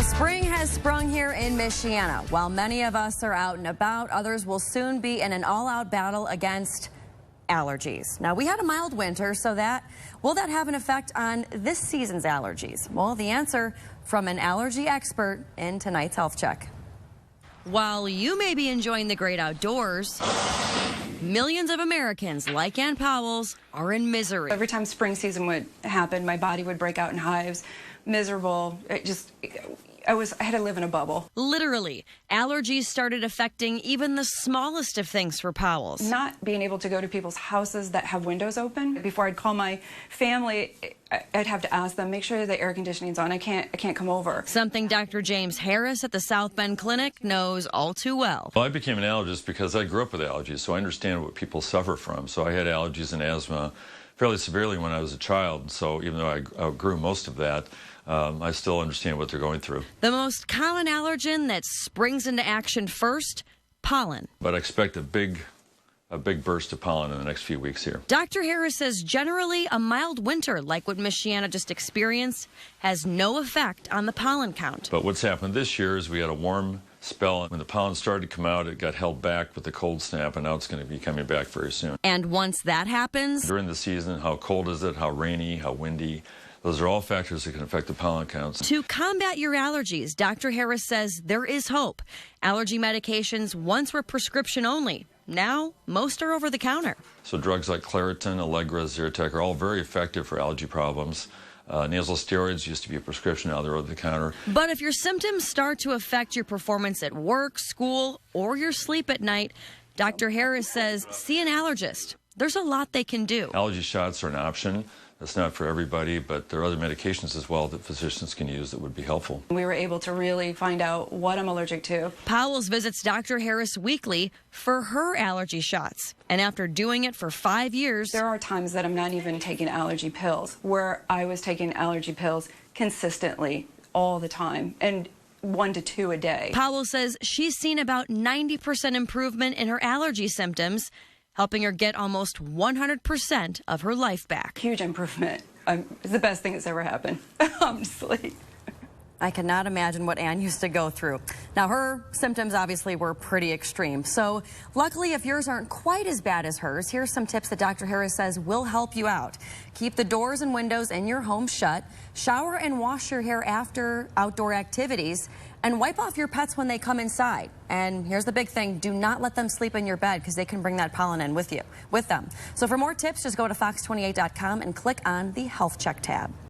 Spring has sprung here in Michiana. While many of us are out and about, others will soon be in an all-out battle against allergies. Now, we had a mild winter, so will that have an effect on this season's allergies? Well, the answer from an allergy expert in tonight's Health Check. While you may be enjoying the great outdoors, millions of Americans, like Ann Powell's, are in misery. Every time spring season would happen, my body would break out in hives, miserable. I had to live in a bubble. Literally, allergies started affecting even the smallest of things for Powell's. Not being able to go to people's houses that have windows open. Before I'd call my family, I'd have to ask them, make sure the air conditioning's on. I can't come over. Something Dr. James Harris at the South Bend Clinic knows all too well. Well, I became an allergist because I grew up with allergies, so I understand what people suffer from. So I had allergies and asthma fairly severely when I was a child. So even though I outgrew most of that, I still understand what they're going through. The most common allergen that springs into action first, pollen. But I expect a big burst of pollen in the next few weeks here. Dr. Harris says generally a mild winter, like what Michiana just experienced, has no effect on the pollen count. But what's happened this year is we had a warm spell. When the pollen started to come out, it got held back with the cold snap, and now it's going to be coming back very soon. And once that happens, during the season, how cold is it, how rainy, how windy, those are all factors that can affect the pollen counts. To combat your allergies, Dr. Harris says there is hope. Allergy medications once were prescription only. Now, most are over the counter. So drugs like Claritin, Allegra, Zyrtec are all very effective for allergy problems. Nasal steroids used to be a prescription, now they're over the counter. But if your symptoms start to affect your performance at work, school, or your sleep at night, Dr. Harris says see an allergist. There's a lot they can do. Allergy shots are an option. That's not for everybody, but there are other medications as well that physicians can use that would be helpful. We were able to really find out what I'm allergic to. Powell's visits Dr. Harris weekly for her allergy shots. And after doing it for 5 years, there are times that I'm not even taking allergy pills, where I was taking allergy pills consistently all the time, and 1 to 2 a day. Powell says she's seen about 90% improvement in her allergy symptoms, helping her get almost 100% of her life back. Huge improvement. It's the best thing that's ever happened, honestly. I cannot imagine what Ann used to go through. Now, her symptoms obviously were pretty extreme. So luckily, if yours aren't quite as bad as hers, here's some tips that Dr. Harris says will help you out. Keep the doors and windows in your home shut. Shower and wash your hair after outdoor activities. And wipe off your pets when they come inside. And here's the big thing, do not let them sleep in your bed because they can bring that pollen in with them. So for more tips, just go to fox28.com and click on the Health Check tab.